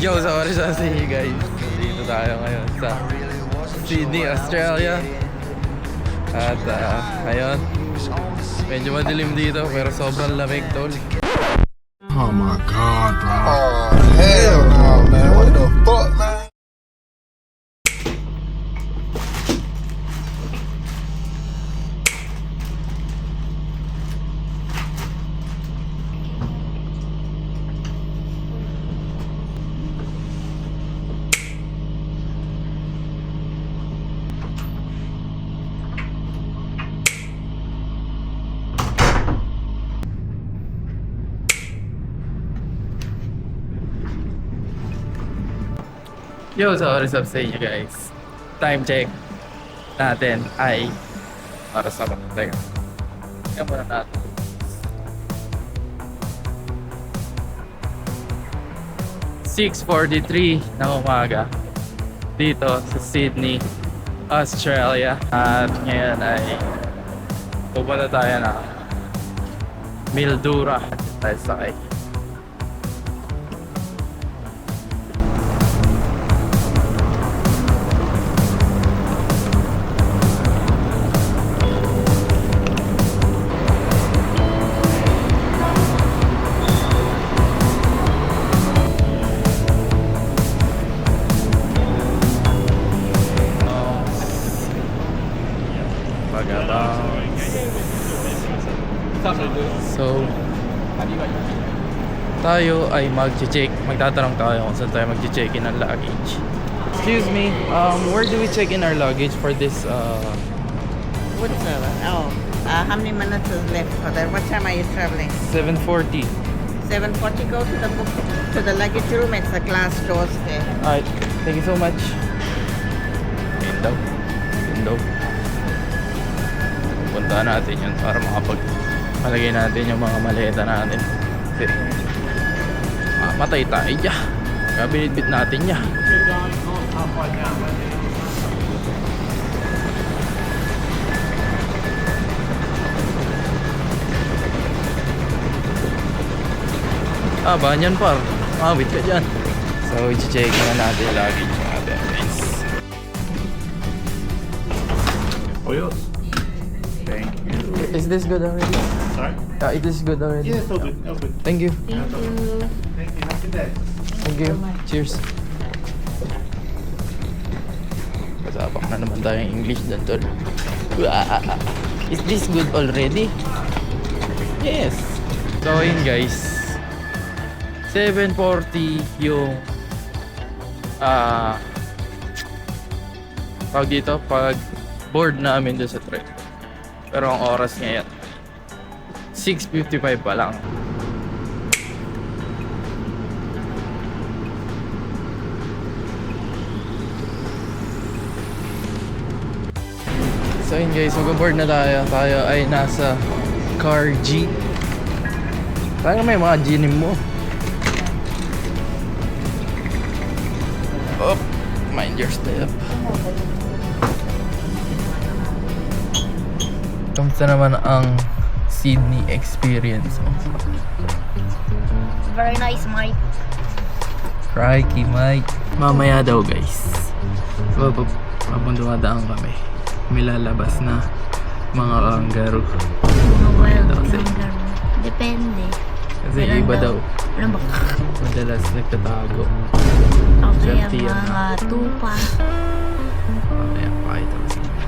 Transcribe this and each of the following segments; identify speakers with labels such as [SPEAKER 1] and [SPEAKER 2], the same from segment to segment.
[SPEAKER 1] Yo, sorry sa inyo guys. Dito tayo ngayon sa Sydney, Australia. At ngayon, medyo madilim dito pero sobrang lamig tol.
[SPEAKER 2] Oh my god, bro. Oh, hell no, man. What the fuck, man?
[SPEAKER 1] Yo, sorry sa inyo guys. Time check natin ay para sa teka. Kaya muna natin. 6:43 ng umaga dito sa Sydney, Australia. At ngayon ay pupunta tayo na Mildura tayo sakay. So, tayo ay magtatanong tayo kung saan tayo mag-check-in ng luggage. Excuse me, where do we check in our luggage for this?
[SPEAKER 3] Whatsoever. How many minutes is left for that? What time are you traveling?
[SPEAKER 1] 7:40.
[SPEAKER 3] 7:40. Go to the luggage room. It's the glass doors there.
[SPEAKER 1] Alright, thank you so much. Yun daw. Punta natin yun para malagay natin yung mga maleta natin. Kasi mamatay tayo dyan. Kaya binitbit natin yan. Banyan par. Mawit ka dyan. So, i-check na natin yung luggage natin guys.
[SPEAKER 4] Oh, yours.
[SPEAKER 1] Thank you. Is this good already?
[SPEAKER 4] Sorry?
[SPEAKER 1] It is good already.
[SPEAKER 4] Yeah, it's all good. All good.
[SPEAKER 1] Thank you.
[SPEAKER 3] Thank you.
[SPEAKER 4] Thank you. Have a good day.
[SPEAKER 1] Thank you. Cheers. Kasapak na naman tayong English dun tol. Is this good already? Yes. So yun guys. 7:40 yung pag dito, pag board namin doon sa train. Pero ang oras ngayon 6:55 pa lang. So yun guys, mag-board na tayo. Tayo ay nasa car G. Parang may mga G-nim mo. Oh, mind your step. Kamusta naman ang Sydney experience mo?
[SPEAKER 5] Very nice, Mike.
[SPEAKER 1] Crikey, Mike. Mamaya daw guys. So, habang dumadaan kami, may lalabas na mga kangaroo.
[SPEAKER 5] Well,
[SPEAKER 1] Kasi,
[SPEAKER 5] depende.
[SPEAKER 1] kasi
[SPEAKER 5] Meron
[SPEAKER 1] iba daw.
[SPEAKER 5] Ano ba?
[SPEAKER 1] Madalas nagtatago.
[SPEAKER 5] Okay, ang
[SPEAKER 1] Safety yan,
[SPEAKER 5] mga tupa.
[SPEAKER 1] Mamaya pakita ko sa inyo.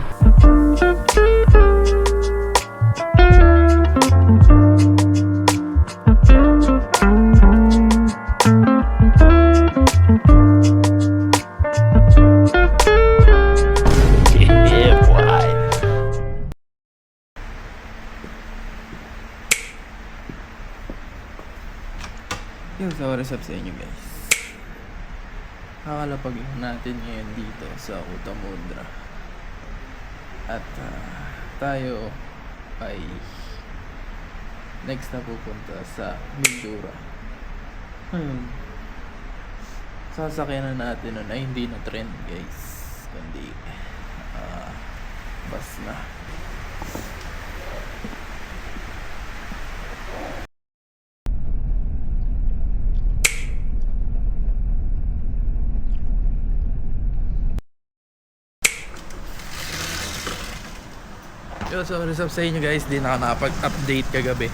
[SPEAKER 1] Yung sorry sa inyo guys. Kakalapag natin ngayon dito sa Cootamundra. At tayo ay next na pupunta sa Mildura. Sasakyan na natin nun ay hindi na trend guys, kundi bus na. Yo, sorry sa inyo guys, di na ako nakapag-update kagabi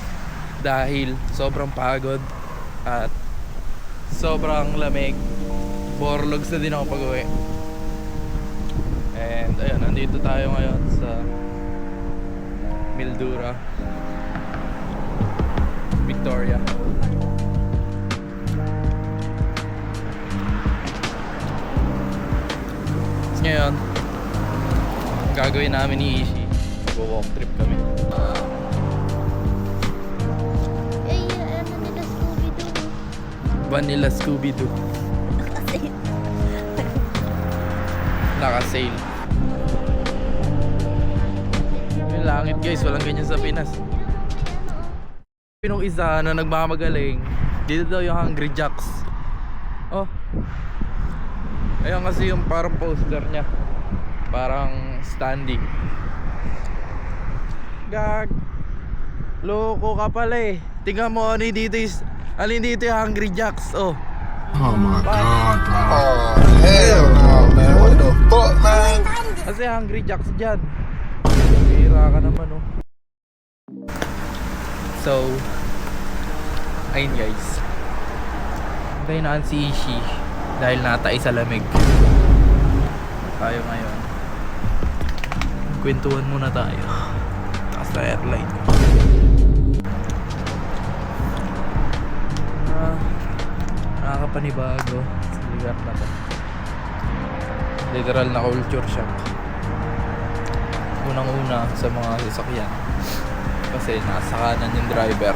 [SPEAKER 1] dahil sobrang pagod at sobrang lamig. Borlogs na din ako pag-uwi. And ayun, nandito tayo ngayon sa Mildura, Victoria. Tapos ngayon, ang gagawin namin ni Ishi, mag-walk trip kami.
[SPEAKER 5] Eh, ano nila Scooby-Doo?
[SPEAKER 1] Vanilla Scooby-Doo.
[SPEAKER 5] Kasi,
[SPEAKER 1] Naka-sale. Yung langit guys, walang ganyan sa Pinas. Pinong isa na nagmamagaling, dito daw yung Hungry Jacks. Oh, ayun kasi yung parang poster niya, parang standing. Gag, loko ka pala eh. Tingnan mo ano yung dito is, alin dito yung Hungry Jacks. Oh,
[SPEAKER 2] Oh my god, bro. Oh hell no, man. What the fuck, man?
[SPEAKER 1] kasi Hungry Jacks dyan. Hira ka naman oh. So, ayun guys, tayo na si Ishi dahil natay sa lamig. Tayo ngayon, kwentuhan muna tayo sa airline. Nakakapanibago sa lugar na to. Literal na culture shock. Unang-una sa mga sasakyan, kasi nasa kanan yung driver,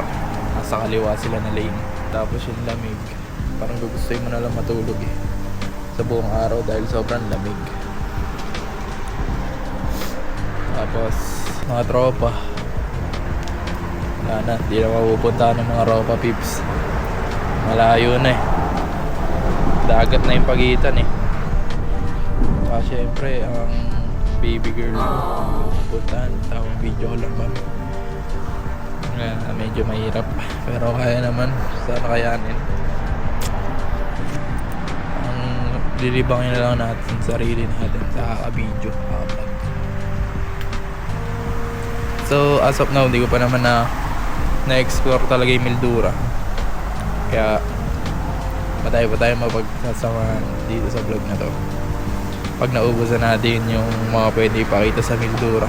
[SPEAKER 1] nasa kaliwa sila na lane. Tapos yung lamig, parang gugustuhin mo na lang matulog eh sa buong araw dahil sobrang lamig. Tapos mga tropa, wala na, di na mapupunta ng mga tropa pips. Malayo na eh, dagat na yung pagitan eh. Syempre ang baby girl pupuntahan, tamang video ko lang kami. Medyo mahirap pero kaya naman, sana kayanin. Ang lilibangin na lang natin sarili natin sa kaka-video, kaka-vlog. So as of now, hindi ko pa naman na-explore talaga yung Mildura, kaya patay pa tayo mapagsasamahan dito sa vlog na to pag naubusan natin yung mga pwede ipakita sa Mildura.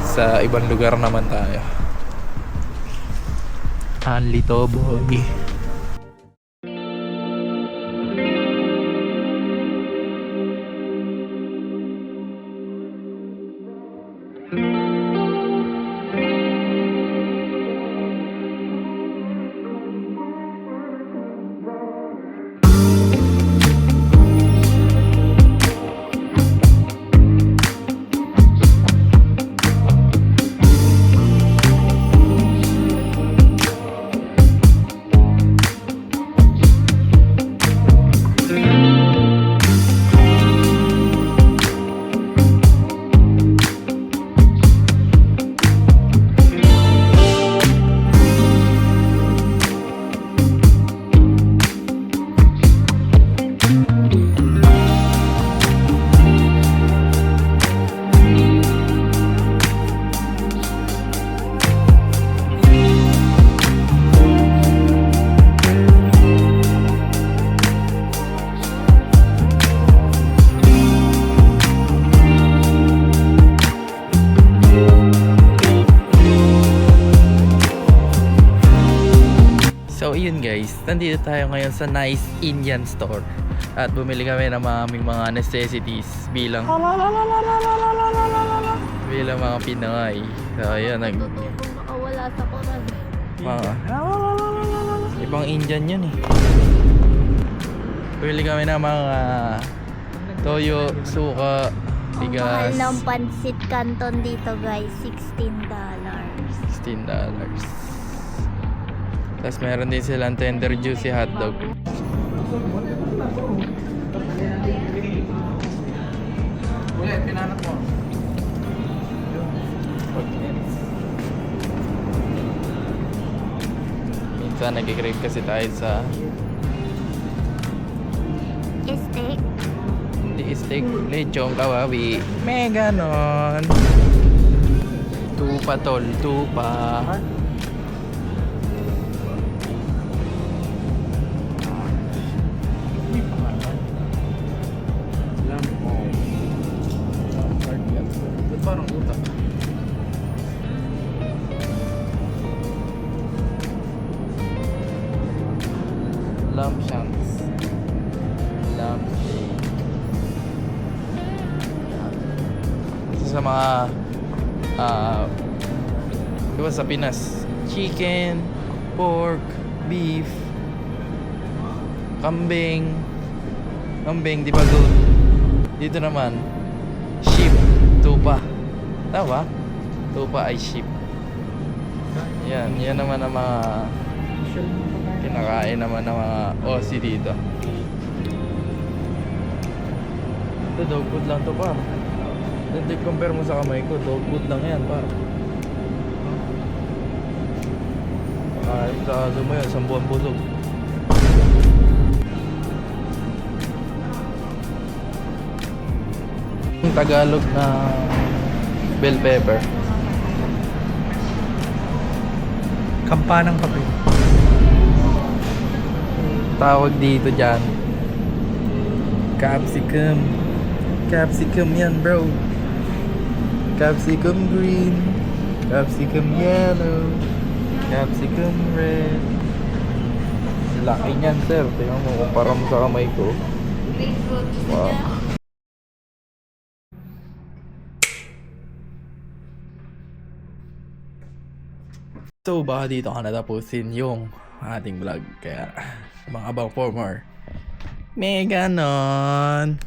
[SPEAKER 1] Sa ibang lugar naman tayo. Only to boy. So yun guys, nandito tayo ngayon sa Nice Indian Store at bumili kami ng aming mga necessities bilang mga Pinoy. So yun,
[SPEAKER 5] makawala sa koran.
[SPEAKER 1] mga ibang Indian yun eh. Bumili kami ng mga toyo, suka,
[SPEAKER 5] Mahal
[SPEAKER 1] bigas.
[SPEAKER 5] ng pansit canton dito guys, $16.
[SPEAKER 1] $16. Tapos meron din silang tender juicy hotdog. Minsan nag-crave kasi tayo sa
[SPEAKER 5] Steak.
[SPEAKER 1] hindi steak, lechong kawawi. May ganon. Tupa tol, tupa.
[SPEAKER 4] May pangalan. Lamb home.
[SPEAKER 1] Ba't parang utak? Lamb shanks. Lamb steak. Isa sa mga diba sa Pinas, chicken, pork, beef, kambing, di ba goat? Dito naman, sheep, tupa. Tama? Tupa ay sheep. Yan naman ang mga kinakain naman ng mga Aussie dito. Ito, dog food lang to pa. Hindi compare mo sa kamay ko, dog food lang yan pa. Kahit sa aso mo yan, 10 buwan busog. Yung Tagalog na bell pepper.
[SPEAKER 6] Kampanang papel.
[SPEAKER 1] Tawag dito dyan, capsicum. Capsicum yan, bro. Capsicum green, capsicum yellow, capsicum red. Laki niyan, sir. Tingnan mo, kumpara mo sa kamay ko. Wow. So, baka dito ka natapusin yung ating vlog. Kaya, mga abang for more. May ganon.